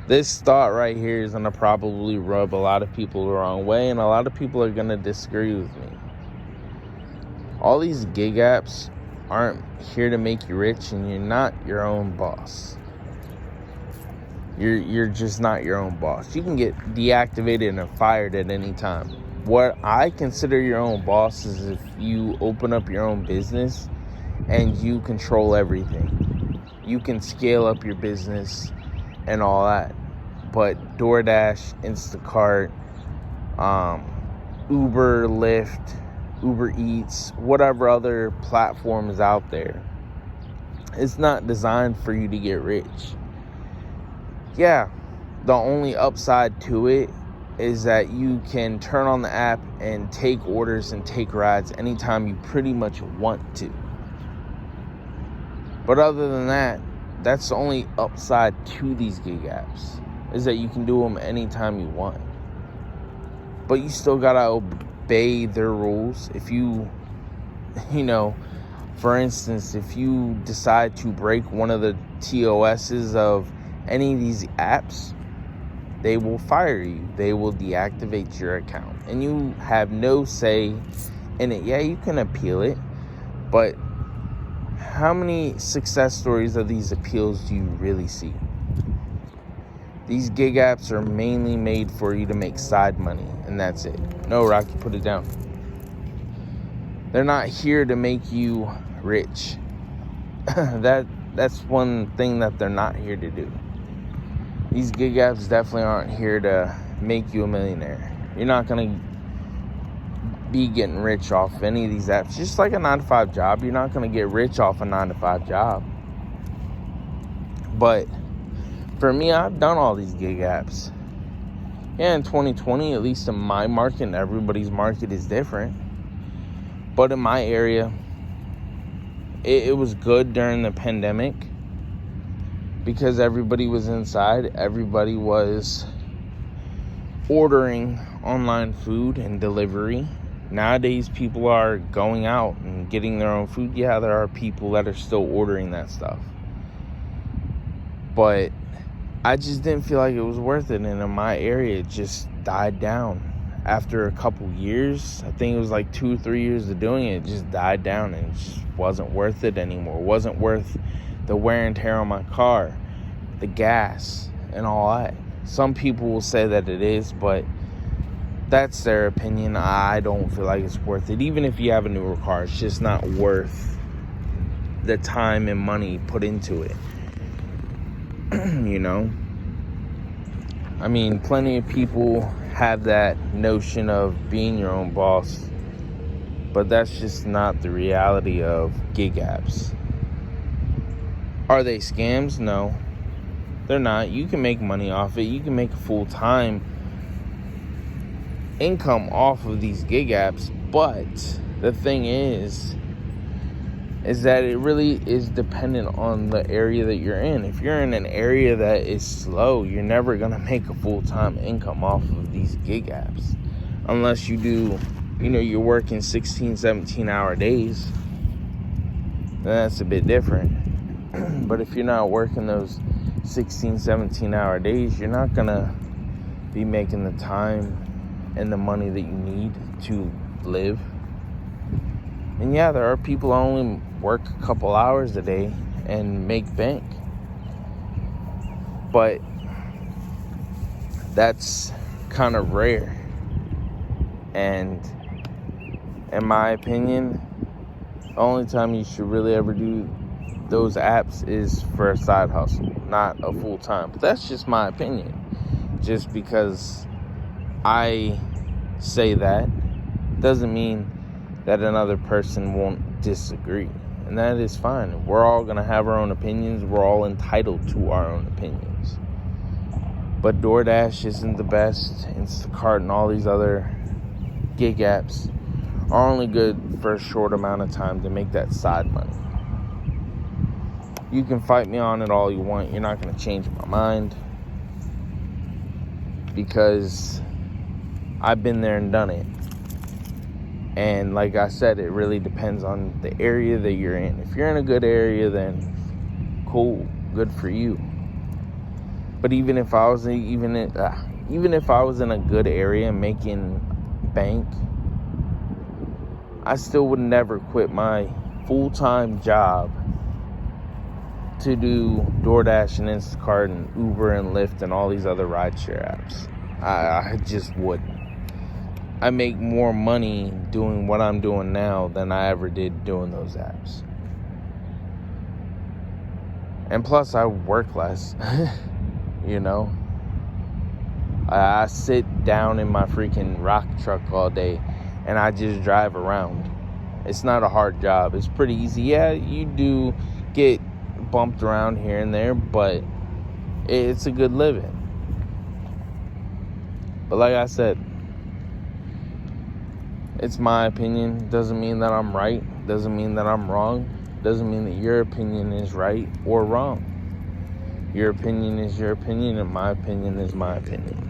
This thought right here is going to probably rub a lot of people the wrong way, and a lot of people are going to disagree with me. All these gig apps aren't here to make you rich, and you're not your own boss. You're just not your own boss. You can get deactivated and fired at any time. What I consider your own boss is if you open up your own business and you control everything. You can scale up your business and all that. But DoorDash, Instacart, Uber, Lyft, Uber Eats, whatever other platform is out there, it's not designed for you to get rich. Yeah, the only upside to it is that you can turn on the app and take orders and take rides anytime you pretty much want to. But other than that, that's the only upside to these gig apps, is that you can do them anytime you want. But you still gotta obey their rules. If you for instance, if you decide to break one of the TOSs of any of these apps, they will fire you. They will deactivate your account. And you have no say in it. Yeah, you can appeal it, but how many success stories of these appeals do you really see? These gig apps are mainly made for you to make side money, and that's it. No, Rocky, put it down. They're not here to make you rich. That's one thing that they're not here to do. These gig apps definitely aren't here to make you a millionaire. You're not going to be getting rich off any of these apps. Just like a 9-to-5 job, you're not going to get rich off a 9-to-5 job. But for me, I've done all these gig apps. Yeah, in 2020, at least in my market, and everybody's market is different. But in my area, it was good during the pandemic because everybody was inside. Everybody was ordering online food and delivery. Nowadays, people are going out and getting their own food. Yeah, there are people that are still ordering that stuff. But I just didn't feel like it was worth it. And in my area, it just died down. After a couple years, I think it was like 2 or 3 years of doing it, it just died down and it just wasn't worth it anymore. It wasn't worth the wear and tear on my car, the gas, and all that. Some people will say that it is, but that's their opinion. I don't feel like it's worth it. Even if you have a newer car, it's just not worth the time and money put into it. I mean, plenty of people have that notion of being your own boss, but that's just not the reality of gig apps. Are they scams? No, they're not. You can make money off it. You can make a full-time income off of these gig apps, but the thing is that it really is dependent on the area that you're in. If you're in an area that is slow, you're never going to make a full-time income off of these gig apps. Unless you do, you're working 16, 17-hour days. Then that's a bit different. But if you're not working those 16, 17-hour days, you're not going to be making the time and the money that you need to live. And yeah, there are people who only work a couple hours a day and make bank. But that's kind of rare. And in my opinion, the only time you should really ever do those apps is for a side hustle, not a full time. But that's just my opinion. Just because I say that doesn't mean that another person won't disagree. And that is fine. We're all going to have our own opinions. We're all entitled to our own opinions. But DoorDash isn't the best. Instacart and all these other gig apps are only good for a short amount of time to make that side money. You can fight me on it all you want. You're not going to change my mind. Because I've been there and done it. And like I said, it really depends on the area that you're in. If you're in a good area, then cool, good for you. But even if I was even if I was in a good area making bank, I still would never quit my full-time job to do DoorDash and Instacart and Uber and Lyft and all these other rideshare apps. I just wouldn't. I make more money doing what I'm doing now than I ever did doing those apps. And plus, I work less. You know? I sit down in my freaking rock truck all day and I just drive around. It's not a hard job. It's pretty easy. Yeah, you do get bumped around here and there, but it's a good living. But like I said, it's my opinion. Doesn't mean that I'm right. Doesn't mean that I'm wrong. Doesn't mean that your opinion is right or wrong. Your opinion is your opinion, and my opinion is my opinion.